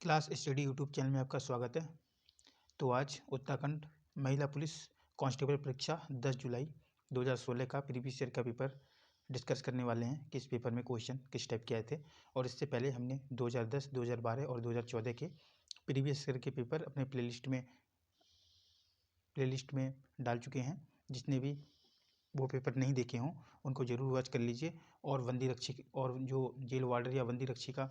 Class study YouTube channel में आपका स्वागत है। तो आज उत्तराखंड महिला पुलिस कांस्टेबल परीक्षा 10 जुलाई 2016 का प्रीवियस ईयर का पेपर डिस्कस करने वाले हैं कि इस पेपर में क्वेश्चन किस टाइप के आए थे। और इससे पहले हमने 2010, 2012 और 2014 के प्रीवियस ईयर के पेपर अपने प्लेलिस्ट में डाल चुके हैं। जितने भी वो पेपर नहीं देखे हों उनको ज़रूर वॉच कर लीजिए। और वंदी रक्षी और जो जेल वार्डर या वंदी रक्षी का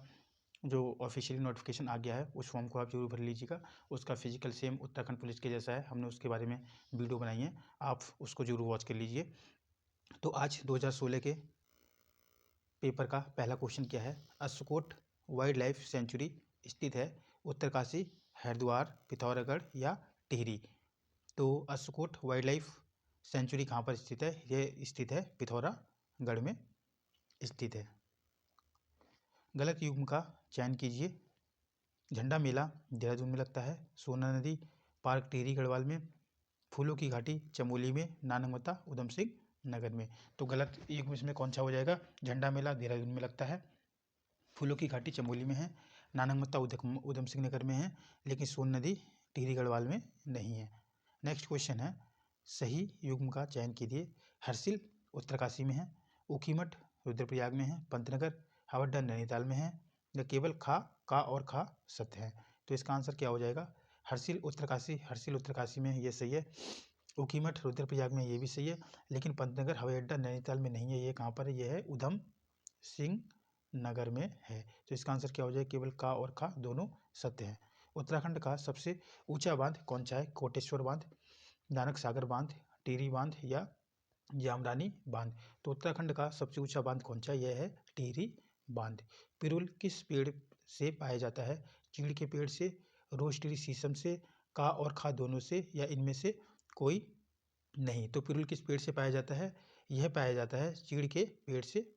जो ऑफिशियली नोटिफिकेशन आ गया है उस फॉर्म को आप जरूर भर लीजिएगा। उसका फिजिकल सेम उत्तराखंड पुलिस के जैसा है, हमने उसके बारे में वीडियो बनाई है, आप उसको जरूर वॉच कर लीजिए। तो आज 2016 के पेपर का पहला क्वेश्चन क्या है। अस्कोट वाइल्ड लाइफ सेंचुरी स्थित है उत्तरकाशी, हरिद्वार, पिथौरागढ़ या टिहरी। तो अस्कोट वाइल्ड लाइफ सेंचुरी कहाँ पर स्थित है? ये स्थित है पिथौरागढ़ में स्थित है। गलत युग्म का चयन कीजिए। झंडा मेला देहरादून में लगता है, सोना नदी पार्क टिहरी गढ़वाल में, फूलों की घाटी चमोली में, नानकमता उधम सिंह नगर में। तो गलत युग्म इसमें कौन सा हो जाएगा? झंडा मेला देहरादून में लगता है, फूलों की घाटी चमोली में है, नानकमता उधम सिंह नगर में है, लेकिन सोन नदी टिहरी गढ़वाल में नहीं है। नेक्स्ट क्वेश्चन है, सही युग्म का चयन कीजिए। हरसिल उत्तरकाशी में है, ऊखीमठ रुद्रप्रयाग में है, पंतनगर हवड्डा नैनीताल में है, या केवल का और खा सत्य है। तो इसका आंसर क्या हो जाएगा? हरसिल उत्तरकाशी में है, ये सही है। ऊखीमठ रुद्रप्रयाग में ये भी सही है, लेकिन पंतनगर हवाई अड्डा नैनीताल में नहीं है। ये कहाँ पर है? ये है उधम सिंह नगर में है। तो इसका आंसर क्या हो जाएगा? केवल का और खा दोनों सत्य है। उत्तराखंड का सबसे ऊंचा बांध कौन सा है? कोटेश्वर बांध, नानक सागर बांध, टिहरी बांध या जामरानी बांध। तो उत्तराखंड का सबसे ऊंचा बांध कौन सा है? यह है टिहरी बांध। पिरुल किस पेड़ से पाया जाता है? चीड़ के पेड़ से, रोस्टेरी शीशम से, का और खा दोनों से, या इनमें से कोई नहीं। तो पिरुल किस पेड़ से पाया जाता है? यह पाया जाता है चीड़ के पेड़ से।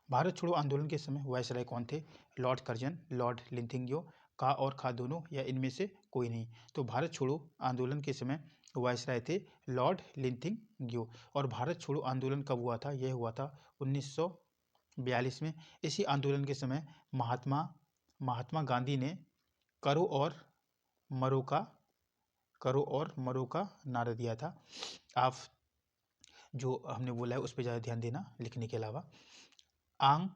भारत छोड़ो आंदोलन के समय वायसराय कौन थे? लॉर्ड कर्जन, लॉर्ड लिंथिंग्यो, का और खा दोनों, या इनमें से कोई नहीं। तो भारत छोड़ो आंदोलन के समय वायसराय थे लॉर्ड लिंथिंग्यो। और भारत छोड़ो आंदोलन कब हुआ था? यह हुआ था 1942 में। इसी आंदोलन के समय महात्मा गांधी ने करो और मरो का नारा दिया था। आप जो हमने बोला है उस पर ज़्यादा ध्यान देना लिखने के अलावा। आंग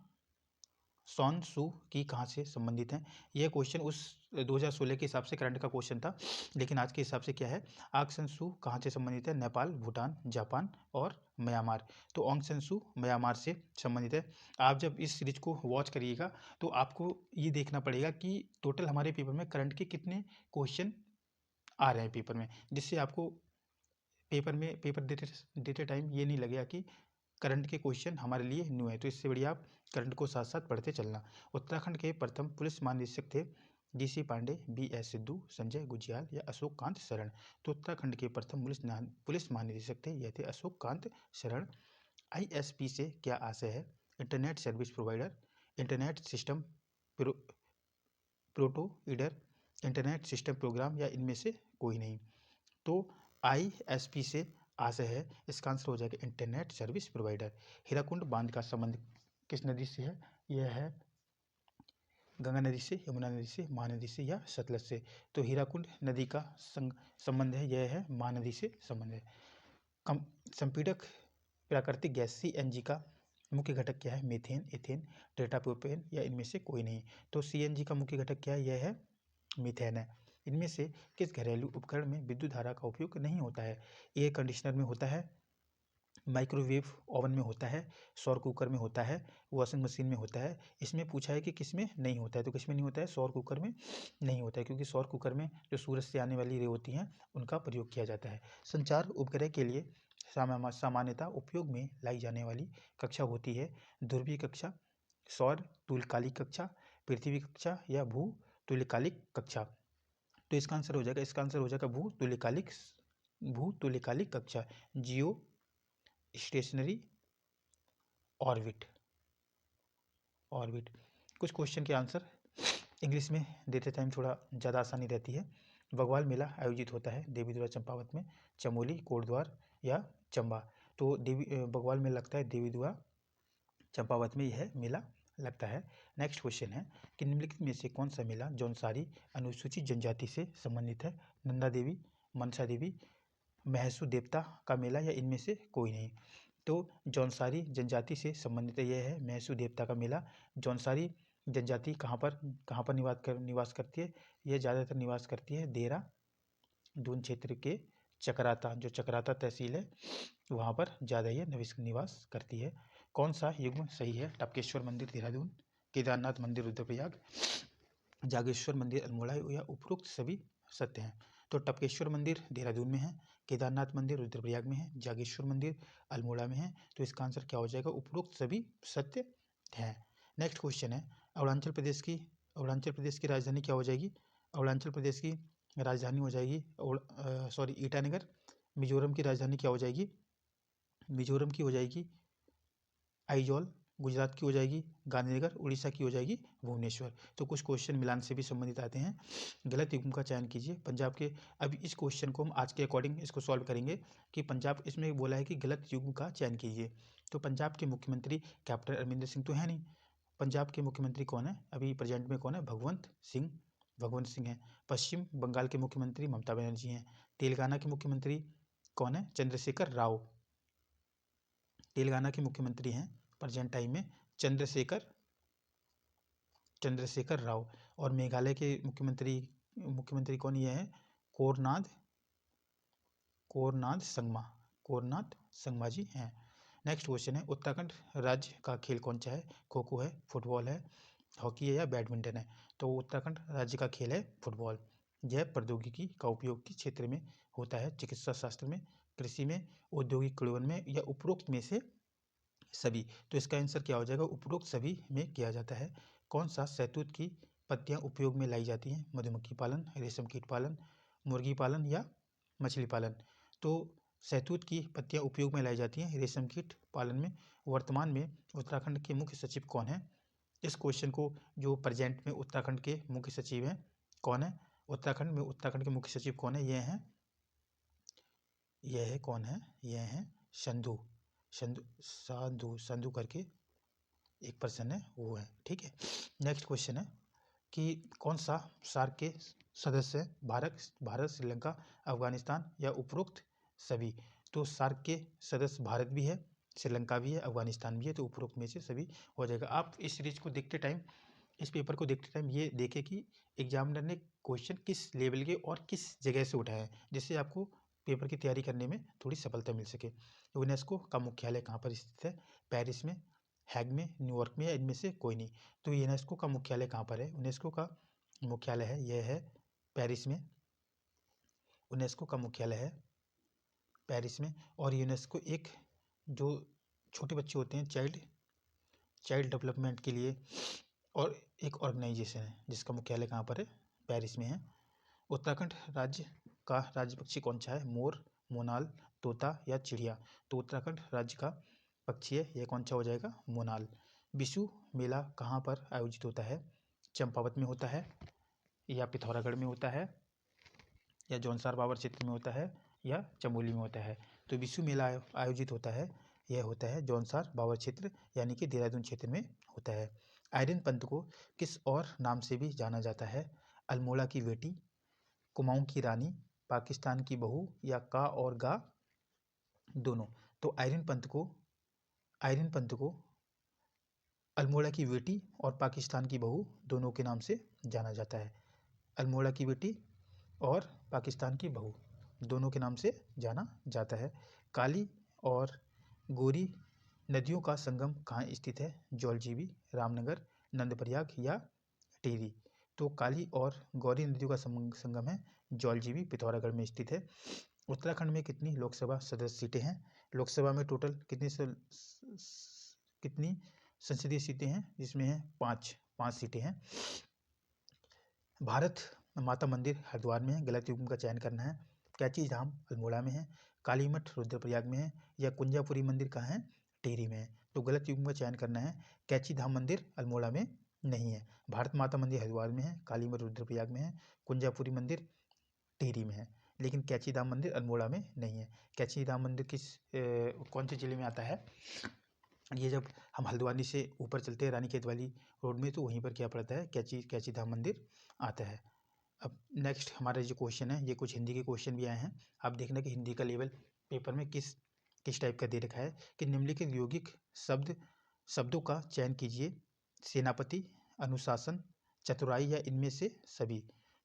सॉन सू की कहाँ से संबंधित हैं? यह क्वेश्चन उस 2016 के हिसाब से करंट का क्वेश्चन था, लेकिन आज के हिसाब से क्या है? आंग सान सू कहाँ से संबंधित है? नेपाल, भूटान, जापान और म्यांमार। तो आंग सान सू म्यांमार से संबंधित है। आप जब इस सीरीज को वॉच करिएगा तो आपको ये देखना पड़ेगा कि टोटल हमारे पेपर में करंट के कितने क्वेश्चन आ रहे हैं पेपर में, जिससे आपको पेपर देते टाइम ये नहीं लगेगा कि करंट के क्वेश्चन हमारे लिए न्यू है। तो इससे बढ़िया आप करंट को साथ साथ पढ़ते चलना। उत्तराखंड के प्रथम पुलिस महानिदेशक थे DC पांडे, BS सिद्धू, संजय गुजियाल या अशोक कांत शरण। तो उत्तराखंड के प्रथम पुलिस महानिदेशक थे, यह थे अशोक कांत शरण। ISP से क्या आशय है? Internet service provider, internet system provider, internet system program, या इनमें से कोई नहीं। तो ISP से आशय है, इसका आंसर हो जाएगा इंटरनेट सर्विस प्रोवाइडर। हीराकुंड बांध का संबंध किस नदी से है? यह है गंगा नदी से, यमुना नदी से, महानदी से या सतलज से। तो हीराकुंड नदी का संबंध है, यह है महानदी से संबंध है। संपीड़क प्राकृतिक गैस CNG का मुख्य घटक क्या है? मीथेन, इथेन, टेट्राप्रोपेन, या इनमें से कोई नहीं। तो CNG का मुख्य घटक क्या है? यह है मीथेन है। इनमें से किस घरेलू उपकरण में विद्युत धारा का उपयोग नहीं होता है? एयर कंडीशनर में होता है, माइक्रोवेव ओवन में होता है, सौर कुकर में होता है, वॉशिंग मशीन में होता है। इसमें पूछा है कि किस में नहीं होता है, तो किस में नहीं होता है? सौर कुकर में नहीं होता है, क्योंकि सौर कुकर में जो सूरज से आने वाली रे होती हैं उनका प्रयोग किया जाता है। संचार उपग्रह के लिए सामान्यतः उपयोग में लाई जाने वाली कक्षा होती है ध्रुवीय कक्षा, सौर तुल्यकालिक कक्षा, पृथ्वी कक्षा या भू तुल्यकालिक कक्षा। तो इसका आंसर हो जाएगा भू तुल्यकालिक कक्षा, जियो स्टेशनरी ऑर्बिट। कुछ क्वेश्चन के आंसर इंग्लिश में देते टाइम थोड़ा ज़्यादा आसानी रहती है। बगवाल मेला आयोजित होता है देवीधुरा चंपावत में, चमोली, कोटद्वार या चंबा। तो बगवाल मेला लगता है देवीधुरा चंपावत में यह मेला लगता है। नेक्स्ट क्वेश्चन है कि निम्नलिखित में से कौन सा मेला जौनसारी अनुसूचित जनजाति से संबंधित है? नंदा देवी, मनसा देवी, महसू देवता का मेला या इनमें से कोई नहीं? तो जौनसारी जनजाति से संबंधित यह है महसू देवता का मेला। जौनसारी जनजाति कहाँ पर निवास करती है? यह ज़्यादातर निवास करती है देहरादून क्षेत्र के चकराता, जो चकराता तहसील है वहाँ पर ज़्यादा ये निवास करती है। कौन सा युग्म सही है? टपकेश्वर मंदिर देहरादून, केदारनाथ मंदिर रुद्रप्रयाग, जागेश्वर मंदिर अल्मोड़ा या उपरोक्त सभी सत्य हैं? तो टपकेश्वर मंदिर देहरादून में है, केदारनाथ मंदिर रुद्रप्रयाग में है, जागेश्वर मंदिर अल्मोड़ा में है। तो इसका आंसर क्या हो जाएगा? उपरोक्त सभी सत्य हैं। नेक्स्ट क्वेश्चन है अरुणाचल प्रदेश की राजधानी क्या हो जाएगी? अरुणाचल प्रदेश की राजधानी हो जाएगी ईटानगर। मिजोरम की राजधानी क्या हो जाएगी? मिजोरम की हो जाएगी आइजॉल। गुजरात की हो जाएगी गांधीनगर। उड़ीसा की हो जाएगी भुवनेश्वर। तो कुछ क्वेश्चन मिलान से भी संबंधित आते हैं। गलत युग्म का चयन कीजिए। पंजाब के, अब इस क्वेश्चन को हम आज के अकॉर्डिंग इसको सॉल्व करेंगे कि पंजाब, इसमें बोला है कि गलत युग्म का चयन कीजिए। तो पंजाब के मुख्यमंत्री कैप्टन अमरिंदर सिंह तो है नहीं। पंजाब के मुख्यमंत्री कौन है? अभी प्रेजेंट में कौन है? भगवंत सिंह है। पश्चिम बंगाल के मुख्यमंत्री ममता बनर्जी हैं। तेलंगाना के मुख्यमंत्री कौन है? चंद्रशेखर राव। तेलंगाना के मुख्यमंत्री हैं प्रेजेंट टाइम में चंद्रशेखर राव। और मेघालय के मुख्यमंत्री कौन? ये है कोरनाद संगमा जी हैं। नेक्स्ट क्वेश्चन है उत्तराखंड राज्य का खेल कौन सा है? खो खो है, फुटबॉल है, हॉकी है या बैडमिंटन है? तो उत्तराखंड राज्य का खेल है फुटबॉल। यह प्रौद्योगिकी का उपयोग किस क्षेत्र में होता है? चिकित्सा शास्त्र में, कृषि में, औद्योगिक क्रियान्वयन में या उपरोक्त में से सभी? तो इसका आंसर क्या हो जाएगा? उपरोक्त सभी में किया जाता है। कौन सा शहतूत की पत्तियां उपयोग में लाई जाती हैं? मधुमक्खी पालन, रेशम कीट पालन, मुर्गी पालन या मछली पालन? तो शहतूत की पत्तियां उपयोग में लाई जाती हैं रेशम कीट पालन में। वर्तमान में उत्तराखंड के मुख्य सचिव कौन है? इस क्वेश्चन को जो प्रेजेंट में उत्तराखंड के मुख्य सचिव हैं कौन है? उत्तराखंड के मुख्य सचिव कौन है? यह है कौन है? यह है संधू करके एक पर्सन है, वो है। ठीक है। नेक्स्ट क्वेश्चन है कि कौन सा सार्क के सदस्य है? भारत, श्रीलंका, अफगानिस्तान या उपरोक्त सभी? तो सार्क के सदस्य भारत भी है, श्रीलंका भी है, अफगानिस्तान भी है। तो उपरोक्त में से सभी हो जाएगा। आप इस सीरीज को देखते टाइम, इस पेपर को देखते टाइम ये देखें कि एग्जामिनर ने क्वेश्चन किस लेवल के और किस जगह से उठाए हैं, जिससे आपको पेपर की तैयारी करने में थोड़ी सफलता मिल सके। यूनेस्को का मुख्यालय कहाँ पर स्थित है? पेरिस में, हैग में, न्यूयॉर्क में या इनमें से कोई नहीं? तो यूनेस्को का मुख्यालय कहाँ पर है? यूनेस्को का मुख्यालय है, यह है पेरिस में। यूनेस्को का मुख्यालय है पेरिस में। और यूनेस्को एक जो छोटे बच्चे होते हैं, चाइल्ड डेवलपमेंट के लिए और एक ऑर्गेनाइजेशन है जिसका मुख्यालय कहाँ पर है? पेरिस में है। उत्तराखंड राज्य का राज्य पक्षी कौन सा है? मोर, मोनाल, तोता या चिड़िया? तो उत्तराखंड राज्य का पक्षी है, यह कौन सा हो जाएगा? मोनाल। विशु मेला कहाँ पर आयोजित होता है? चंपावत में होता है या पिथौरागढ़ में होता है या जौनसार बावर क्षेत्र में होता है या चमोली में होता है? तो विशु मेला आयोजित होता है, यह होता है जौनसार बावर क्षेत्र यानी कि देहरादून क्षेत्र में होता है। आयरन पंथ को किस और नाम से भी जाना जाता है? अल्मोड़ा की बेटी, कुमाऊं की रानी, पाकिस्तान की बहू या का और गा दोनों? तो आयरन पंथ को अल्मोड़ा की बेटी और पाकिस्तान की बहू दोनों के नाम से जाना जाता है। अल्मोड़ा की बेटी और पाकिस्तान की बहू दोनों के नाम से जाना जाता है। काली और गोरी नदियों का संगम कहाँ स्थित है? जौलजीबी, रामनगर, नंदप्रयाग या टिहरी? तो काली और गौरी नदियों का संगम है जौलजीबी, पिथौरागढ़ में स्थित है। उत्तराखंड में कितनी लोकसभा सदस्य सीटें हैं? लोकसभा में टोटल कितनी संसदीय सीटें हैं? जिसमें है पाँच सीटें हैं। भारत माता मंदिर हरिद्वार में है, गलत युग्म का चयन करना है। कैची धाम अल्मोड़ा में है, काली मठ रुद्रप्रयाग में है या कुंजापुरी मंदिर कहाँ है? टिहरी में है। तो गलत युग्म का चयन करना है। कैची धाम मंदिर अल्मोड़ा में नहीं है। भारत माता मंदिर हरिद्वार में है, काली मठ रुद्रप्रयाग में है, कुंजापुरी मंदिर टिहरी में है, लेकिन कैची धाम मंदिर अल्मोड़ा में नहीं है। कैची धाम मंदिर कौन से जिले में आता है? ये जब हम हल्द्वानी से ऊपर चलते हैं रानीखेत वाली रोड में, तो वहीं पर क्या पड़ता है, कैची धाम मंदिर आता है। अब नेक्स्ट हमारा जो क्वेश्चन है, ये कुछ हिंदी के क्वेश्चन भी आए हैं। आप देखना कि हिंदी का लेवल पेपर में किस टाइप का दे रखा है कि निम्नलिखित यौगिक शब्दों का चयन कीजिए। सेनापति, अनुशासन, चतुराई या इनमें से सभी।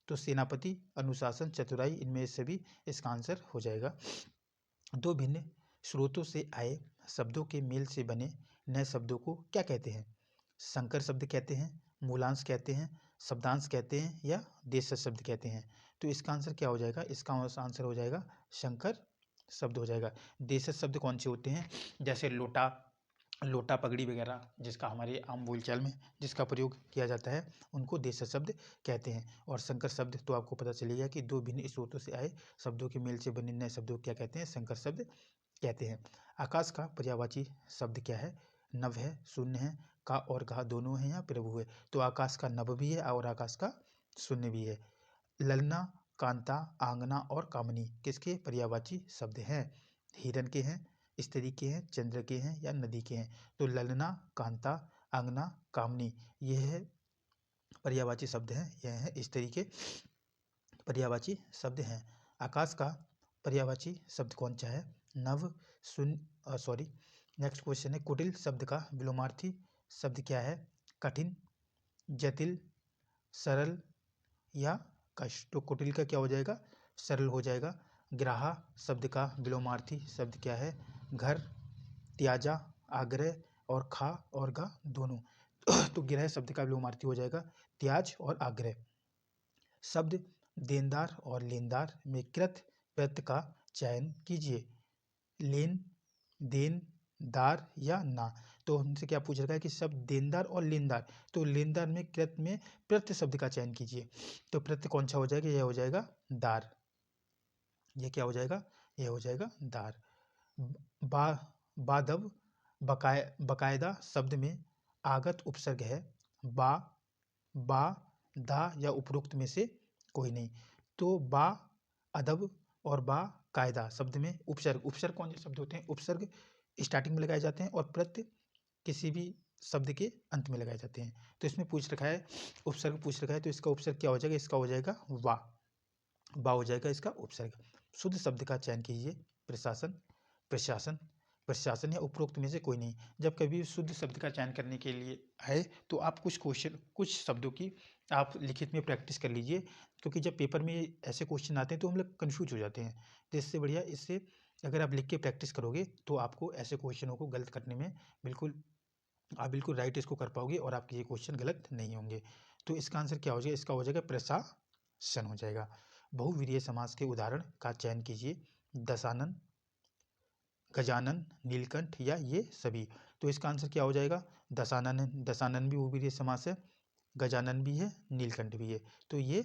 तो सेनापति, अनुशासन, चतुराई, इनमें से सभी इसका आंसर हो जाएगा। दो भिन्न स्रोतों से आए शब्दों के मेल से बने नए शब्दों को क्या कहते हैं? संकर शब्द कहते हैं, मूलांश कहते हैं, शब्दांश कहते हैं या देशज शब्द कहते हैं। तो इसका आंसर क्या हो जाएगा? इसका आंसर हो जाएगा संकर शब्द हो जाएगा। देशज शब्द कौन से होते हैं? जैसे लोटा पगड़ी वगैरह, जिसका हमारे आम बोलचाल में जिसका प्रयोग किया जाता है, उनको देशज शब्द कहते हैं। और संकर शब्द तो आपको पता चलेगा कि दो भिन्न स्रोतों से आए शब्दों के मेल से बने नए शब्दों को क्या कहते हैं? संकर शब्द कहते हैं। आकाश का पर्यायवाची शब्द क्या है? नभ है, शून्य है, का और कहा दोनों है या प्रभु है? तो आकाश का नभ भी है और आकाश का शून्य भी है। ललना, कांता, आंगना और कामनी किसके पर्यायवाची शब्द हैं? हिरण के हैं, स्त्री के हैं, चंद्र के हैं या नदी के हैं? तो ललना, कांता, आंगना, कामनी ये है पर्यायवाची शब्द हैं, यह है स्त्री के पर्यायवाची शब्द हैं। आकाश का पर्यायवाची शब्द कौन सा है? नभ, शून्य, नेक्स्ट क्वेश्चन है, कुटिल शब्द का विलोमार्थी शब्द क्या है? कठिन, जटिल, सरल या कष्ट? तो कुटिल का क्या हो जाएगा? सरल हो जाएगा। ग्राहा शब्द का विलोमार्थी शब्द क्या है? घर, त्याजा, आग्रह और खा और गा दोनों। तो ग्रह शब्द का विलोमार्थी हो जाएगा त्याज और आग्रह। शब्द देनदार और लेनदार में कृत प्रत्यय का चयन कीजिए। लेन, देन, दार या ना? तो हमसे क्या पूछ रखा है कि शब्द देनदार और लेनदार, तो लेनदार में कृत में प्रत्यय शब्द का चयन कीजिए। तो प्रत्यय कौन सा हो जाएगा? यह हो जाएगा दार। यह क्या हो जाएगा? यह हो जाएगा दार। बा बादब, बकायदा शब्द में आगत उपसर्ग है बा, बा, दा या उपरोक्त में से कोई नहीं। तो बा अदब और बा कायदा शब्द में उपसर्ग कौन से शब्द होते हैं? उपसर्ग स्टार्टिंग में लगाए जाते हैं और प्रत्यय किसी भी शब्द के अंत में लगाए जाते हैं। तो इसमें पूछ रखा है, उपसर्ग पूछ रखा है, तो इसका उपसर्ग क्या हो जाएगा? इसका हो जाएगा बा हो जाएगा इसका उपसर्ग। शुद्ध शब्द का चयन कीजिए। प्रशासन, प्रशासन, प्रशासन या उपरोक्त में से कोई नहीं। जब कभी शुद्ध शब्द का चयन करने के लिए आए तो आप कुछ शब्दों की आप लिखित में प्रैक्टिस कर लीजिए, क्योंकि जब पेपर में ऐसे क्वेश्चन आते हैं तो हम लोग कन्फ्यूज हो जाते हैं। तो इससे बढ़िया इससे अगर आप लिख के प्रैक्टिस करोगे तो आपको ऐसे क्वेश्चनों को गलत करने में आप बिल्कुल राइट इसको कर पाओगे और आपके ये क्वेश्चन गलत नहीं होंगे। तो इसका आंसर क्या हो जाएगा? इसका हो जाएगा प्रशासन हो जाएगा। बहुवीर्य समास के उदाहरण का चयन कीजिए। दशानन, गजानन, नीलकंठ या ये सभी। तो इसका आंसर क्या हो जाएगा? दशानन है। दशानन भी बहुवीर्य समास है, गजानन भी है, नीलकंठ भी है। तो ये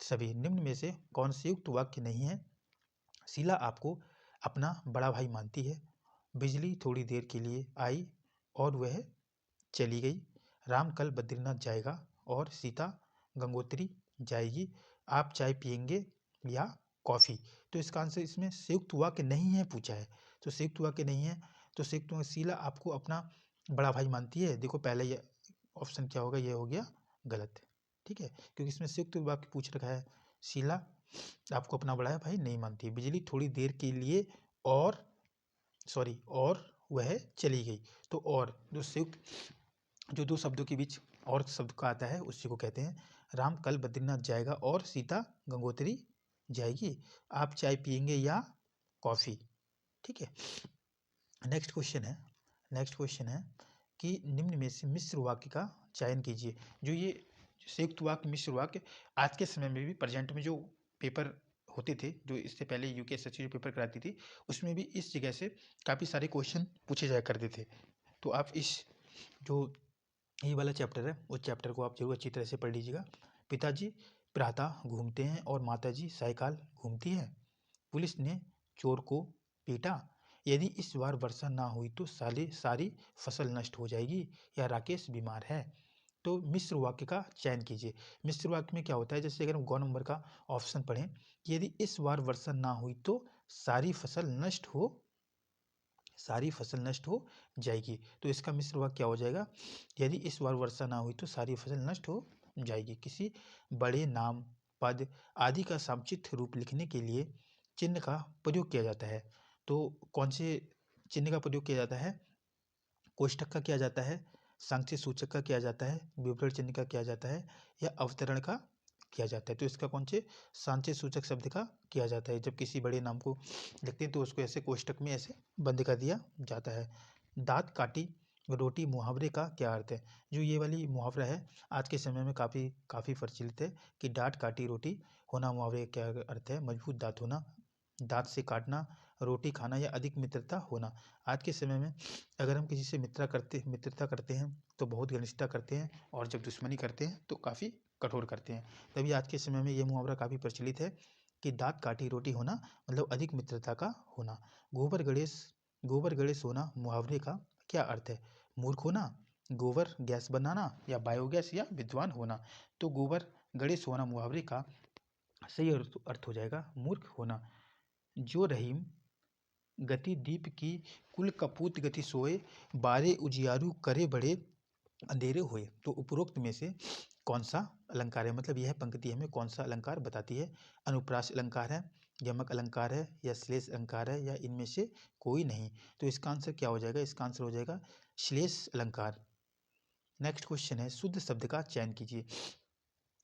सभी। निम्न में से कौन से युक्त वाक्य नहीं है? शीला आपको अपना बड़ा भाई मानती है। बिजली थोड़ी देर के लिए आई और वह चली गई। राम कल बद्रीनाथ जाएगा और सीता गंगोत्री जाएगी। आप चाय पियेंगे या कॉफ़ी? तो इसका आंसर इसमें संयुक्त वाक्य नहीं है पूछा है। तो संयुक्त वाक्य नहीं है, तो संयुक्त वाक्य शीला आपको अपना बड़ा भाई मानती है। देखो पहले ये ऑप्शन क्या होगा? ये हो गया गलत, ठीक है, क्योंकि इसमें संयुक्त वाक्य पूछ रखा है। शीला आपको अपना बड़ा भाई नहीं मानती। बिजली थोड़ी देर के लिए और वह चली गई। तो और जो संयुक्त जो दो शब्दों के बीच और शब्द का आता है उसी को कहते हैं। राम कल बद्रीनाथ जाएगा और सीता गंगोत्री जाएगी। आप चाय पियेंगे या कॉफ़ी? ठीक है। नेक्स्ट क्वेश्चन है कि निम्न में से मिश्र वाक्य का चयन कीजिए। जो ये संयुक्त वाक्य, मिश्र वाक्य आज के समय में भी प्रेजेंट में जो पेपर होते थे, जो इससे पहले यूकेएसएससी जो पेपर कराती थी, उसमें भी इस जगह से काफ़ी सारे क्वेश्चन पूछे जाया करते थे। तो आप इस जो ये वाला चैप्टर है उस चैप्टर को आप जरूर अच्छी तरह से पढ़ लीजिएगा। पिताजी प्रातः घूमते हैं और माताजी सायकाल घूमती है। पुलिस ने चोर को पीटा। यदि इस बार वर्षा ना हुई तो सारी फसल नष्ट हो जाएगी। या राकेश बीमार है। तो मिश्र वाक्य का चयन कीजिए। मिश्र वाक्य में क्या होता है? जैसे अगर हम गौ नंबर का ऑप्शन पढ़ें कि यदि इस बार वर्षा ना हुई तो सारी फसल नष्ट हो सारी फसल नष्ट हो जाएगी। तो इसका मिश्र वाक्य क्या हो जाएगा? यदि इस बार वर्षा ना हुई तो सारी फसल नष्ट हो जाएगी। किसी बड़े नाम, पद आदि का समुचित रूप लिखने के लिए चिन्ह का प्रयोग किया जाता है। तो कौन से चिन्ह का प्रयोग किया जाता है? कोष्ठक का किया जाता है, सांख्य सूचक का किया जाता है, विवरण चिन्ह का किया जाता है, या अवतरण का किया जाता है। तो इसका कौन से सांख्य सूचक शब्द का किया जाता है। जब किसी बड़े नाम को लिखते हैं तो उसको ऐसे कोष्ठक में ऐसे बंद कर दिया जाता है। दांत काटी रोटी मुहावरे का क्या अर्थ है? जो ये वाली मुहावरा है आज के समय में काफ़ी प्रचलित है कि दांत काटी रोटी होना मुहावरे का क्या अर्थ है? मजबूत दांत होना, दांत से काटना, रोटी खाना या अधिक मित्रता होना। आज के समय में अगर हम किसी से मित्रता करते हैं तो बहुत घनिष्ठता करते हैं, और जब दुश्मनी करते हैं तो काफ़ी कठोर करते हैं। तभी आज के समय में ये मुहावरा काफ़ी प्रचलित है कि दांत काटी रोटी होना मतलब अधिक मित्रता का होना। गोबर गणेश होना मुहावरे का क्या अर्थ है? मूर्ख होना, गोबर गैस बनाना, या बायोगैस, या विद्वान होना। तो गोबर गणेश होना मुहावरे का सही अर्थ हो जाएगा मूर्ख होना। जो रहीम गति दीप की कुल कपूत गति सोए, बारे उजियारू करे बड़े अंधेरे हुए। तो उपरोक्त में से कौन सा अलंकार है? मतलब यह पंक्ति हमें कौन सा अलंकार बताती है? अनुप्रास अलंकार है, यमक अलंकार है, या श्लेष अलंकार है, या इनमें से कोई नहीं। तो इसका आंसर क्या हो जाएगा? इसका आंसर हो जाएगा श्लेष अलंकार। नेक्स्ट क्वेश्चन है, शुद्ध शब्द का चयन कीजिए।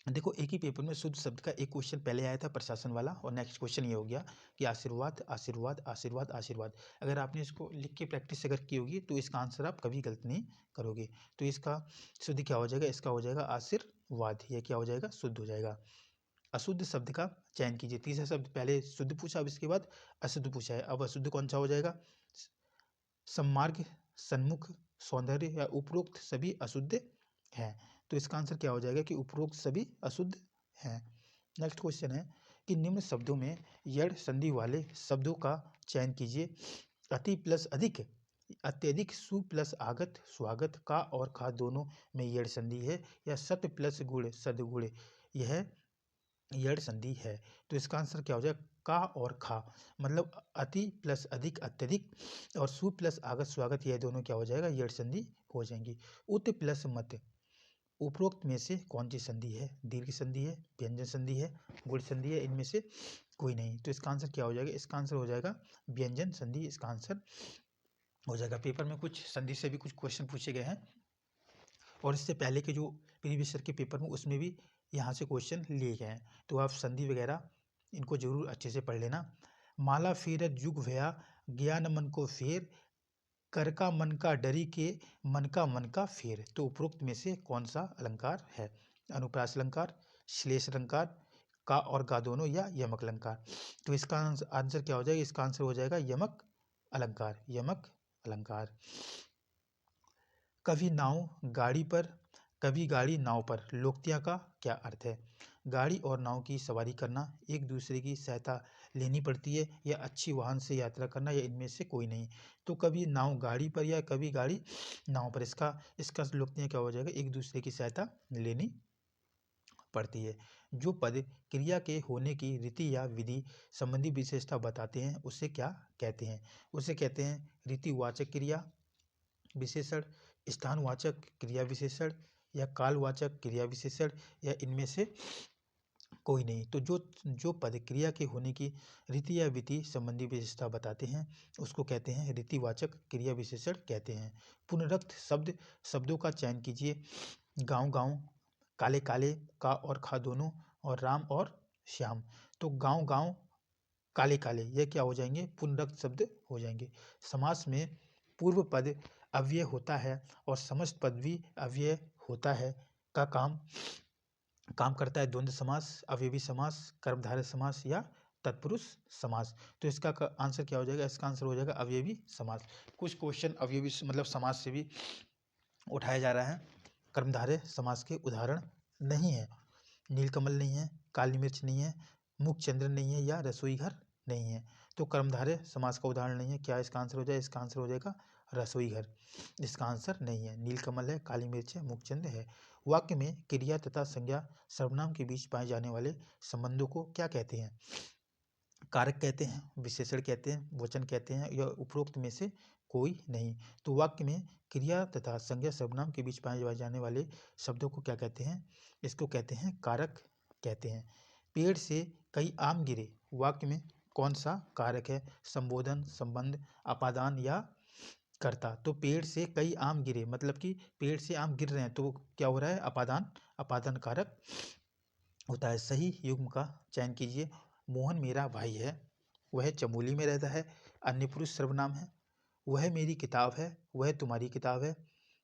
देखो एक ही पेपर में शुद्ध शब्द का एक क्वेश्चन पहले आया था प्रशासन वाला, और नेक्स्ट क्वेश्चन ये हो गया कि आशीर्वाद आशीर्वाद आशीर्वाद आशीर्वाद। अगर आपने इसको लिख के प्रैक्टिस अगर की होगी तो इसका आंसर आप कभी गलत नहीं करोगे। तो इसका शुद्ध क्या हो जाएगा? इसका हो जाएगा आशीर्वाद। यह क्या हो जाएगा? शुद्ध हो जाएगा। अशुद्ध शब्द का चयन कीजिए। तीसरा शब्द पहले शुद्ध पूछा, अब इसके बाद अशुद्ध पूछा है। अब अशुद्ध कौन सा हो जाएगा? सम्मार्ग, सन्मुख, सौंदर्य, या उपरोक्त सभी अशुद्ध हैं। तो इसका आंसर क्या हो जाएगा कि उपरोक्त सभी अशुद्ध हैं। नेक्स्ट क्वेश्चन है कि निम्न शब्दों में यड़ संधि वाले शब्दों का चयन कीजिए। अति प्लस अधिक, अत्यधिक, सु प्लस आगत, स्वागत, का और खा दोनों में यड़ संधि है, या सत प्लस गुण, सदगुण, यह यड़ संधि है। तो इसका आंसर क्या हो जाएगा? का और खा, मतलब अति प्लस अधिक, अत्यधिक, और सु प्लस आगत, स्वागत, यह दोनों क्या हो जाएगा? यड़ संधि हो जाएंगी। उत प्लस मत, उपरोक्त में से कौन सी संधि है? दीर्घ संधि है, व्यंजन संधि है, गुण संधि है, इनमें से कोई नहीं। तो इसका आंसर क्या हो जाएगा? इसका आंसर हो जाएगा व्यंजन संधि। इसका आंसर हो जाएगा। पेपर में कुछ संधि से भी कुछ क्वेश्चन पूछे गए हैं, और इससे पहले के जो प्रीवियस ईयर के पेपर में उसमें भी यहाँ से क्वेश्चन लिए गए हैं। तो आप संधि वगैरह इनको जरूर अच्छे से पढ़ लेना। माला फेरत जुग भया, ज्ञान मन को फेर, कर का मन का डरी के, मन का फेर। तो उपरोक्त में से कौन सा अलंकार है? अनुप्रास अलंकार, श्लेष अलंकार, का और गा दोनों, या यमक अलंकार। तो इसका आंसर क्या हो जाएगा? इसका आंसर हो जाएगा यमक अलंकार। यमक अलंकार। कभी नाव गाड़ी पर, कभी गाड़ी नाव पर, लोकोक्तियाँ का क्या अर्थ है? गाड़ी और नाव की सवारी करना, एक दूसरे की सहायता लेनी पड़ती है, या अच्छी वाहन से यात्रा करना, या इनमें से कोई नहीं। तो कभी नाव गाड़ी पर या कभी गाड़ी नाव पर, इसका लोकोक्तियाँ क्या हो जाएगा? एक दूसरे की सहायता लेनी पड़ती है। जो पद क्रिया के होने की रीति या विधि संबंधी विशेषता बताते हैं उसे क्या कहते हैं? उसे कहते हैं रीतिवाचक क्रिया विशेषण, स्थानवाचक क्रिया विशेषण, या कालवाचक क्रिया विशेषण, या इनमें से कोई नहीं। तो जो पद क्रिया के होने की रीति या विधि संबंधी विशेषता बताते हैं उसको कहते हैं रीतिवाचक क्रिया विशेषण कहते हैं। पुनरुक्त शब्दों का चयन कीजिए। गाँव गाँव, काले काले, का और खा दोनों, और राम और श्याम। तो गाँव गाँव, काले काले, ये क्या हो जाएंगे? पुनरुक्त शब्द हो जाएंगे। समास में पूर्व पद अव्यय होता है और समस्त पद भी अव्यय होता है का काम करता है द्वंद्व समास, अवयवी समास, कर्मधारय समास, या तत्पुरुष समास। तो इसका आंसर क्या हो जाएगा? इसका आंसर हो जाएगा अवयवी समास। कुछ क्वेश्चन अवयवी मतलब समास से भी उठाया जा रहा है। कर्मधारय समास के उदाहरण नहीं है, नीलकमल नहीं है, काली मिर्च नहीं है, मुखचंद्र नहीं है, या रसोई घर नहीं है। तो कर्मधारय समास का उदाहरण नहीं है। क्या इसका आंसर हो जाएगा? इसका आंसर हो जाएगा रसोई घर। इसका आंसर नहीं है। नीलकमल है, काली मिर्च है, मुखचंद्र है। वाक्य में क्रिया तथा संज्ञा सर्वनाम के बीच पाए जाने वाले संबंधों को क्या कहते हैं? कारक कहते हैं, विशेषण कहते हैं, वचन कहते हैं, या उपरोक्त में से कोई नहीं। तो वाक्य में क्रिया तथा संज्ञा सर्वनाम के बीच पाए जाने वाले शब्दों को क्या कहते हैं? इसको कहते हैं कारक कहते हैं। पेड़ से कई आम गिरे, वाक्य में कौन सा कारक है? संबोधन, संबंध, अपादान या कर्ता। तो पेड़ से कई आम गिरे मतलब कि पेड़ से आम गिर रहे हैं तो क्या हो रहा है? अपादान, अपादान कारक होता है। सही युग्म का चयन कीजिए। मोहन मेरा भाई है, वह चमोली में रहता है। अन्य पुरुष सर्वनाम है। वह मेरी किताब है, वह तुम्हारी किताब है।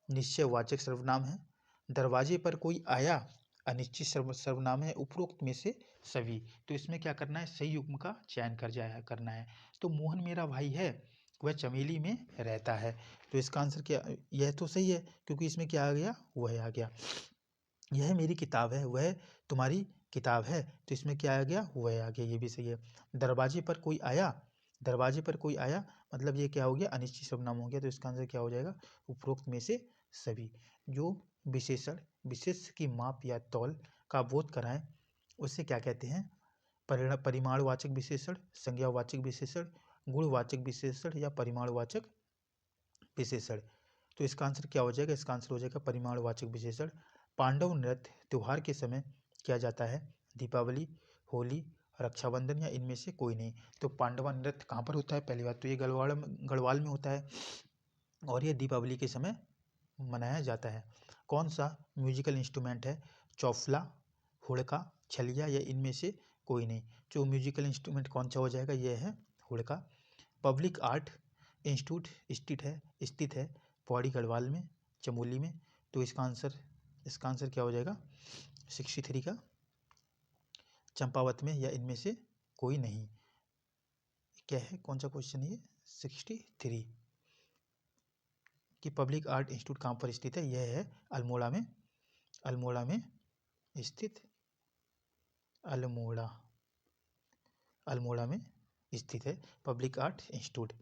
निश्चयवाचक सर्वनाम है। दरवाजे पर कोई आया, अनिश्चित सर्वनाम है। उपरोक्त में से सभी। तो इसमें क्या करना है? सही युग्म का चयन करना है। तो मोहन मेरा भाई है, वह चमेली में रहता है। तो इसका आंसर क्या? यह तो सही है क्योंकि इसमें क्या आ गया? वह आ गया। यह मेरी किताब है, वह तुम्हारी किताब है। तो इसमें क्या आ गया? वह आ गया। ये भी सही है। दरवाजे पर कोई आया, दरवाजे पर कोई आया मतलब ये क्या हो गया? अनिश्चित सर्वनाम हो गया। तो इसका आंसर क्या हो जाएगा? उपरोक्त में से सभी। जो विशेषण विशेष की माप या तौल का बोध कराएं उसे क्या कहते हैं? परिमाणवाचक विशेषण, संज्ञावाचक विशेषण, गुणवाचक विशेषण या परिमाणवाचक विशेषण। तो इसका आंसर क्या हो जाएगा? इसका आंसर हो जाएगा परिमाणवाचक विशेषण। पांडव नृत्य त्योहार के समय किया जाता है? दीपावली, होली, रक्षाबंधन या इनमें से कोई नहीं। तो पांडवा नृत्य कहाँ पर होता है? पहली बात तो ये गढ़वाल में होता है और ये दीपावली के समय मनाया जाता है। कौन सा म्यूजिकल इंस्ट्रूमेंट है? चौफला, हुड़का, छलिया या इनमें से कोई नहीं। जो म्यूजिकल इंस्ट्रूमेंट कौन सा हो जाएगा? यह है हुड़का। पब्लिक आर्ट इंस्टीट्यूट स्थित है पौड़ी गढ़वाल में, चमोली में। तो इसका आंसर क्या हो जाएगा? 63 का चंपावत में या इनमें से कोई नहीं। क्या है? कौन सा क्वेश्चन है ये? 63 कि पब्लिक आर्ट इंस्टीट्यूट कहाँ पर स्थित है? यह है अल्मोड़ा में, अल्मोड़ा में स्थित, अल्मोड़ा, अल्मोड़ा में स्थित है public art institute.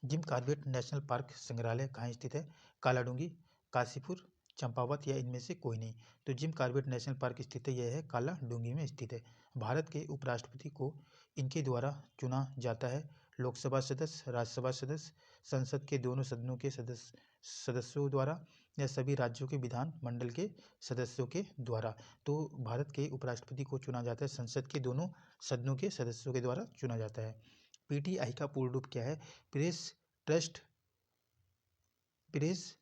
Jim Corbett national park संग्रहालय कहाँ स्थित है? कालाडूंगी, काशीपुर, चंपावत या इनमें से कोई नहीं। तो जिम कॉर्बेट नेशनल पार्क स्थित है, यह है कालाडूंगी में स्थित है। भारत के उपराष्ट्रपति को इनके द्वारा चुना जाता है? लोकसभा सदस्य, राज्यसभा सदस्य, संसद के दोनों सदनों के सदस्यों द्वारा या सभी राज्यों के विधान मंडल के सदस्यों के द्वारा। तो भारत के उपराष्ट्रपति को चुना जाता है संसद के दोनों सदनों के सदस्यों के द्वारा चुना जाता है। पीटीआई का पूर्ण रूप क्या है? प्रेस ट्रस्ट, प्रेस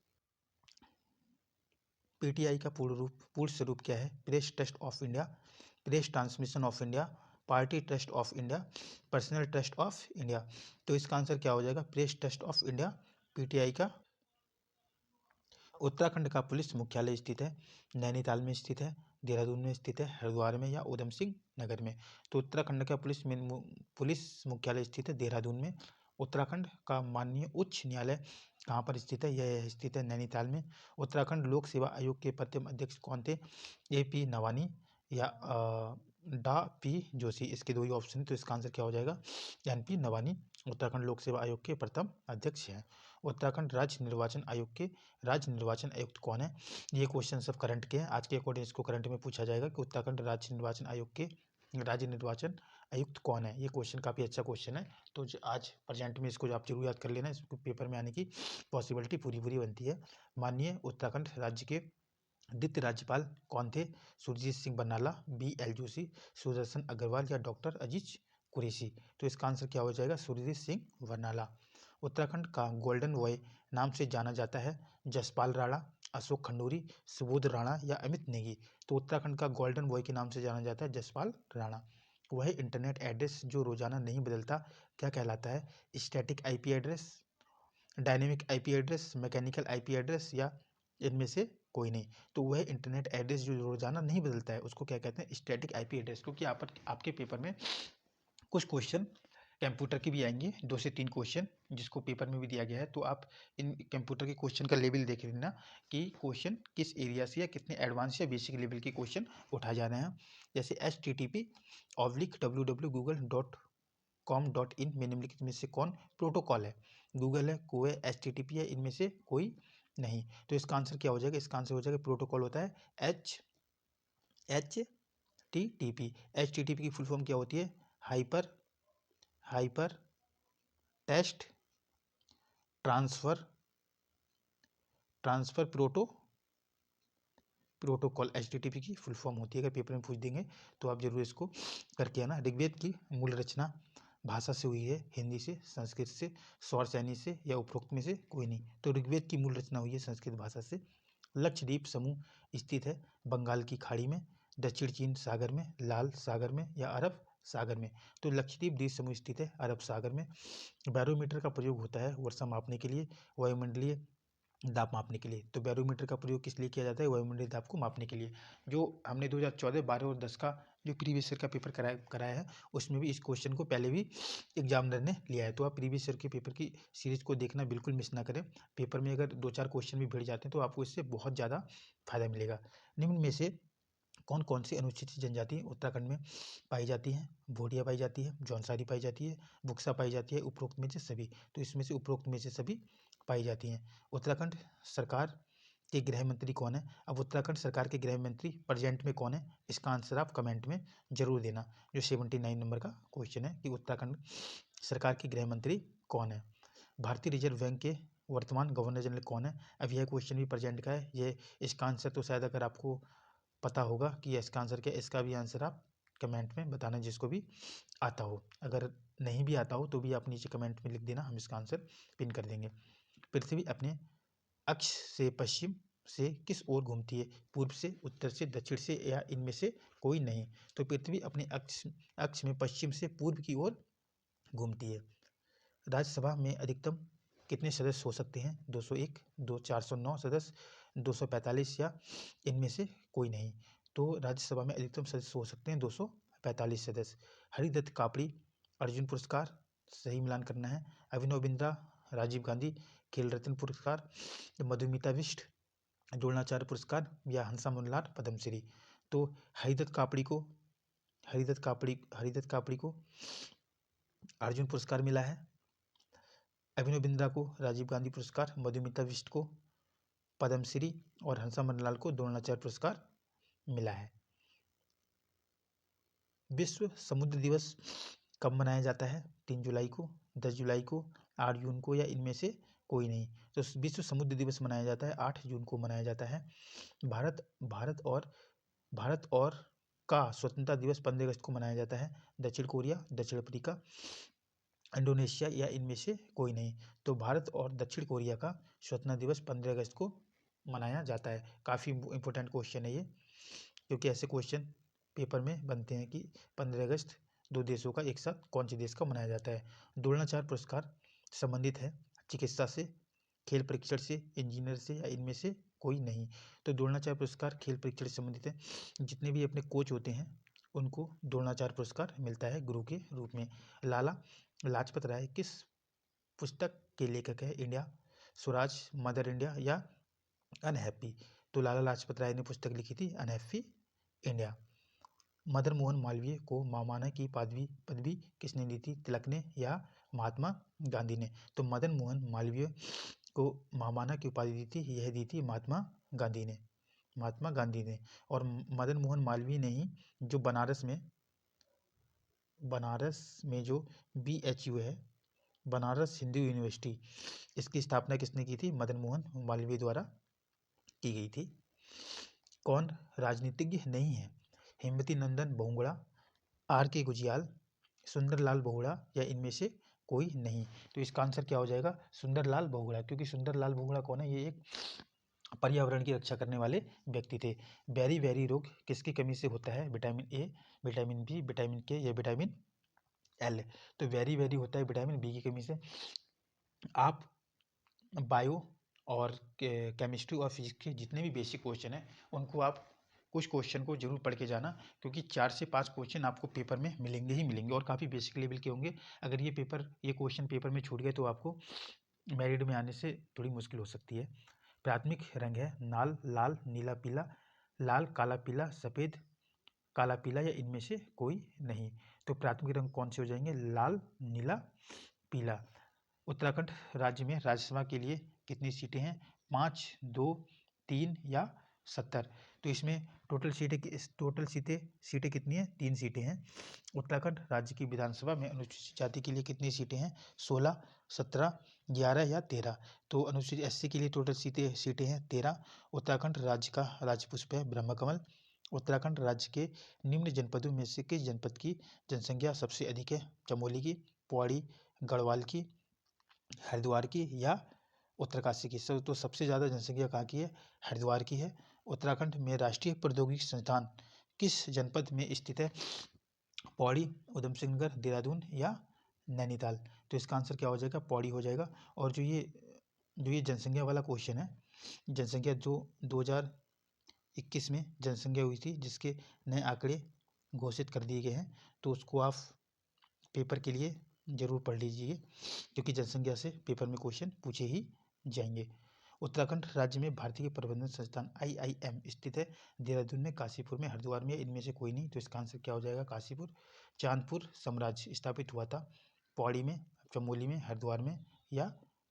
पीटीआई का पूर्ण स्वरूप क्या है? Press trust of India, press transmission of India, party trust of India, personal trust of India. तो इसका आंसर क्या हो जाएगा? Press trust of India PTI का। उत्तराखंड का पुलिस मुख्यालय स्थित है? नैनीताल में स्थित है, देहरादून में स्थित है, हरिद्वार में या उधम सिंह नगर में। तो उत्तराखंड का पुलिस मुख्यालय स्थित है देहरादून में। उत्तराखंड का माननीय उच्च न्यायालय कहाँ पर स्थित है? यह स्थित है नैनीताल में। उत्तराखंड लोक सेवा आयोग के प्रथम अध्यक्ष कौन थे? AP नवानी या डा पी जोशी। इसके दो ही ऑप्शन है। तो इसका आंसर क्या हो जाएगा? NP नवानी उत्तराखंड लोक सेवा आयोग के प्रथम अध्यक्ष हैं। उत्तराखंड राज्य निर्वाचन आयुक्त कौन है? ये क्वेश्चन सब करंट के हैं। आज के अकॉर्डिंग इसको करंट में पूछा जाएगा कि उत्तराखंड राज्य निर्वाचन आयुक्त कौन है। ये क्वेश्चन काफ़ी अच्छा क्वेश्चन है। तो आज प्रेजेंट में इसको आप जरूर याद कर लेना, इसको पेपर में आने की पॉसिबिलिटी पूरी बनती है। माननीय उत्तराखंड राज्य के द्वितीय राज्यपाल कौन थे? सुरजीत सिंह बरनाला, BL जोशी, सुदर्शन अग्रवाल या डॉक्टर अजीज कुरैशी। तो इसका आंसर क्या हो जाएगा? सुरजीत सिंह बरनाला। उत्तराखंड का गोल्डन बॉय नाम से जाना जाता है? जसपाल राणा, अशोक खंडूरी, सुबोध राणा या अमित नेगी। तो उत्तराखंड का गोल्डन बॉय के नाम से जाना जाता है जसपाल राणा। वह इंटरनेट एड्रेस जो रोजाना नहीं बदलता क्या कहलाता है? Static IP address, dynamic IP address, mechanical IP address या इनमें से कोई नहीं। तो वह इंटरनेट एड्रेस जो रोजाना नहीं बदलता है उसको क्या कहते हैं? Static IP address. क्योंकि आपके पेपर में कुछ क्वेश्चन कंप्यूटर के भी आएंगे, 2 से 3 क्वेश्चन जिसको पेपर में भी दिया गया है। तो आप इन कंप्यूटर के क्वेश्चन का लेवल देख लेना कि क्वेश्चन किस एरिया से या कितने एडवांस या बेसिक लेवल के क्वेश्चन उठाए जा रहे हैं। जैसे http://www.google.com.in में निम्नलिखित में से कौन प्रोटोकॉल है? गूगल है, को है, HTTP है, इनमें से कोई नहीं। तो इसका आंसर क्या हो जाएगा? इसका आंसर हो जाएगा प्रोटोकॉल होता है HTTP। HTTP की फुल फॉर्म क्या होती है? Hyper text transfer protocol HTTP की फुल फॉर्म होती है। अगर पेपर में पूछ देंगे तो आप जरूर इसको करके आना। ऋग्वेद की मूल रचना भाषा से हुई है, हिंदी से, संस्कृत से, सौर सैनी से या उपरोक्त में से कोई नहीं। तो ऋग्वेद की मूल रचना हुई है संस्कृत भाषा से। लक्षद्वीप समूह स्थित है बंगाल की खाड़ी में, दक्षिण चीन सागर में, लाल सागर में या अरब सागर में। तो लक्षद्वीप द्वीप समूह स्थित है अरब सागर में। बैरोमीटर का प्रयोग होता है वर्षा मापने के लिए, वायुमंडलीय दाब मापने के लिए। तो बैरोमीटर का प्रयोग किस लिए किया जाता है? वायुमंडलीय दाब को मापने के लिए। जो हमने 2014, 12 और 10 का जो प्रीवियस ईयर का पेपर कराया है, उसमें भी इस क्वेश्चन को पहले भी एग्जामिनर ने लिया है। तो आप प्रीवियस ईयर के पेपर की सीरीज को देखना बिल्कुल मिस ना करें। पेपर में अगर 2-4 क्वेश्चन भी भिड़ जाते हैं तो आपको इससे बहुत ज़्यादा फायदा मिलेगा। निम्न में से कौन कौन सी अनुसूचित जनजाति उत्तराखंड में पाई जाती हैं? भोटिया पाई जाती है, जौनसारी पाई जाती है, बुक्सा पाई जाती है, उपरोक्त में से सभी। तो इसमें से उपरोक्त में से सभी पाई जाती हैं। उत्तराखंड सरकार के गृह मंत्री कौन है? अब उत्तराखंड सरकार के गृह मंत्री प्रेजेंट में कौन है? इसका आंसर आप कमेंट में जरूर देना। जो 79 नंबर का क्वेश्चन है कि उत्तराखंड सरकार के गृह मंत्री कौन है? भारतीय रिजर्व बैंक के वर्तमान गवर्नर जनरल कौन है? अब यह क्वेश्चन भी प्रेजेंट का है। ये इसका आंसर तो शायद अगर आपको पता होगा कि इसका आंसर क्या है, इसका भी आंसर आप कमेंट में बताना जिसको भी आता हो। अगर नहीं भी आता हो तो भी आप नीचे कमेंट में लिख देना, हम इसका आंसर पिन कर देंगे। पृथ्वी अपने अक्ष से पश्चिम से किस ओर घूमती है? पूर्व से, उत्तर से, दक्षिण से या इनमें से कोई नहीं। तो पृथ्वी अपने अक्ष में पश्चिम से पूर्व की ओर घूमती है। राज्यसभा में अधिकतम कितने सदस्य हो सकते हैं? 201, 409 सदस्य, 245 या इनमें से कोई नहीं। तो राज्यसभा में अधिकतम सदस्य हो सकते हैं 245 सदस्य। हरिदत्त कापड़ी अर्जुन पुरस्कार, सही मिलान करना है। अभिनव बिंद्रा राजीव गांधी खेल रत्न पुरस्कार, मधुमिता बिष्ट द्रोणाचार्य पुरस्कार या हंसा मुनलाल पद्मश्री। तो हरिदत्त कापड़ी को अर्जुन पुरस्कार मिला है, अभिनव बिंद्रा को राजीव गांधी पुरस्कार, मधुमिता बिष्ट को पद्मश्री और हंसा मुनलाल को द्रोणाचार्य पुरस्कार मिला है। विश्व समुद्र दिवस कब मनाया जाता है? 3 जुलाई को, 10 जुलाई को, 8 जून को या इनमें से कोई नहीं। तो विश्व समुद्र दिवस मनाया जाता है 8 जून को मनाया जाता है। भारत और का स्वतंत्रता दिवस 15 अगस्त को मनाया जाता है। दक्षिण कोरिया, दक्षिण अफ्रीका, इंडोनेशिया या इनमें से कोई नहीं। तो भारत और दक्षिण कोरिया का स्वतंत्रता दिवस 15 अगस्त को मनाया जाता है। काफ़ी इंपॉर्टेंट क्वेश्चन है ये, क्योंकि ऐसे क्वेश्चन पेपर में बनते हैं कि 15 अगस्त 2 देशों का एक साथ कौन से देश का मनाया जाता है। द्रोणाचार्य पुरस्कार संबंधित है चिकित्सा से, खेल परीक्षण से, इंजीनियर से या इनमें से कोई नहीं। तो द्रोणाचार्य पुरस्कार खेल परीक्षण से संबंधित है। जितने भी अपने कोच होते हैं उनको द्रोणाचार्य पुरस्कार मिलता है गुरु के रूप में। लाला लाजपत राय किस पुस्तक के लेखक है? इंडिया स्वराज, मदर इंडिया या अनहैप्पी। तो लाला लाजपत राय ने पुस्तक लिखी थी अनहैप्पी इंडिया। मदन मोहन मालवीय को महामानव की पदवी किसने दी थी? तिलक ने या महात्मा गांधी ने। तो मदन मोहन मालवीय को महामानव की उपाधि दी थी, यह दी थी महात्मा गांधी ने। और मदन मोहन मालवीय ने ही जो बनारस में जो BHU है, बनारस हिंदू यूनिवर्सिटी, इसकी स्थापना किसने की थी? मदन मोहन मालवीय द्वारा की गई थी। कौन राजनीतिज्ञ नहीं है? हेमवती नंदन बहुगुणा, RK गुजियाल, सुंदरलाल बहुगुणा या इनमें से कोई नहीं। तो इसका आंसर क्या हो जाएगा? सुंदरलाल बहुगुणा, क्योंकि सुंदरलाल बहुगुणा कौन है? ये एक पर्यावरण की रक्षा करने वाले व्यक्ति थे। बेरी रोग किसकी कमी से होता है? Vitamin A, vitamin B, vitamin K या विटामिन L। तो वेरी होता है विटामिन B की कमी से। आप बायो और केमिस्ट्री और फिजिक्स के जितने भी बेसिक क्वेश्चन हैं उनको आप कुछ क्वेश्चन को जरूर पढ़ के जाना, क्योंकि 4 से 5 क्वेश्चन आपको पेपर में मिलेंगे ही मिलेंगे और काफ़ी बेसिक लेवल के होंगे। अगर ये क्वेश्चन पेपर में छूट गए तो आपको मेरिट में आने से थोड़ी मुश्किल हो सकती है। प्राथमिक रंग है लाल, नीला, पीला, लाल, काला, पीला, सफ़ेद, काला, पीला या इनमें से कोई नहीं। तो प्राथमिक रंग कौन से हो जाएंगे? लाल, नीला, पीला। उत्तराखंड राज्य में राज्यसभा के लिए कितनी सीटें हैं? 5, 2, 3 या 70। तो इसमें टोटल सीटें कितनी हैं? 3 सीटें हैं। उत्तराखंड राज्य की विधानसभा में अनुसूचित जाति के लिए कितनी सीटें हैं? 16, 17, 11 या 13। तो अनुसूचित एससी के लिए टोटल सीटें हैं 13। उत्तराखंड राज्य का राज्य पुष्प है ब्रह्मकमल। उत्तराखंड राज्य के निम्न जनपदों में से किस जनपद की जनसंख्या सबसे अधिक है? चमोली की, पौड़ी, गढ़वाल की, हरिद्वार की या उत्तरकाशी की? तो सबसे ज़्यादा जनसंख्या कहाँ की है? हरिद्वार की है। उत्तराखंड में राष्ट्रीय प्रौद्योगिकी संस्थान किस जनपद में स्थित है? पौड़ी, उधम सिंह नगर, देहरादून या नैनीताल? तो इसका आंसर क्या हो जाएगा? पौड़ी हो जाएगा। और जो ये जनसंख्या वाला क्वेश्चन है, जनसंख्या जो 2021 में जनसंख्या हुई थी, जिसके नए आंकड़े घोषित कर दिए गए हैं, तो उसको आप पेपर के लिए ज़रूर पढ़ लीजिए, क्योंकि जनसंख्या से पेपर में क्वेश्चन पूछे ही जाएंगे। उत्तराखंड राज्य में भारतीय प्रबंधन संस्थान IIM स्थित है देहरादून में, काशीपुर में, हरिद्वार में या इनमें से कोई नहीं? तो इसका आंसर क्या हो जाएगा? काशीपुर। चांदपुर साम्राज्य स्थापित हुआ था पौड़ी में, चमोली में, हरिद्वार में या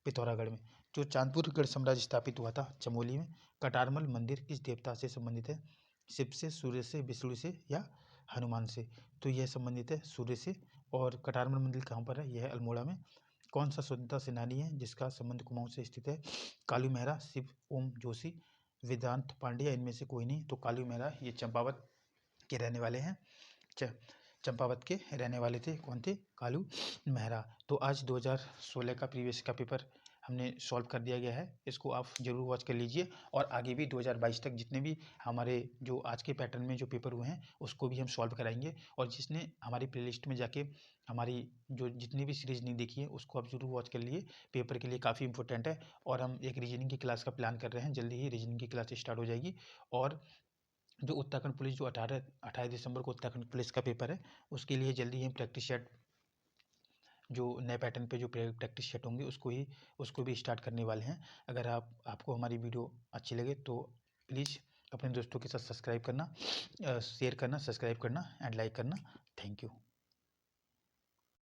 पिथौरागढ़ में? जो चांदपुर गढ़ साम्राज्य स्थापित हुआ था चमोली में। कटारमल मंदिर किस देवता से संबंधित है? शिव से, सूर्य से, विष्णु से या हनुमान से? तो यह संबंधित है सूर्य से। और कटारमल मंदिर कहाँ पर है? यह है अल्मोड़ा में। कौन सा स्वतंत्रता सेनानी है जिसका संबंध कुमाऊं से स्थित है? कालू मेहरा, शिव ओम जोशी, वेदांत पांडे, इनमें से कोई नहीं? तो कालू मेहरा ये चंपावत के रहने वाले हैं। चंपावत के रहने वाले थे। कौन थे? कालू मेहरा। तो आज 2016 का प्रीवियस का पेपर हमने सॉल्व कर दिया गया है। इसको आप जरूर वॉच कर लीजिए, और आगे भी 2022 तक जितने भी हमारे जो आज के पैटर्न में जो पेपर हुए हैं उसको भी हम सॉल्व कराएंगे। और जिसने हमारी प्लेलिस्ट में जाके हमारी जो जितनी भी सीरीज़ नहीं देखी है उसको आप जरूर वॉच कर लिए, पेपर के लिए काफ़ी इंपॉर्टेंट है। और हम एक रीजनिंग की क्लास का प्लान कर रहे हैं, जल्दी ही रीजनिंग की क्लास स्टार्ट हो जाएगी। और जो उत्तराखंड पुलिस जो 28 दिसंबर को उत्तराखंड पुलिस का पेपर है, उसके लिए जल्दी ही प्रैक्टिस सेट, जो नए पैटर्न पे जो प्रैक्टिस सेट होंगे उसको भी स्टार्ट करने वाले हैं। अगर आपको हमारी वीडियो अच्छी लगे तो प्लीज़ अपने दोस्तों के साथ सब्सक्राइब करना, शेयर करना, सब्सक्राइब करना एंड लाइक करना। Thank you.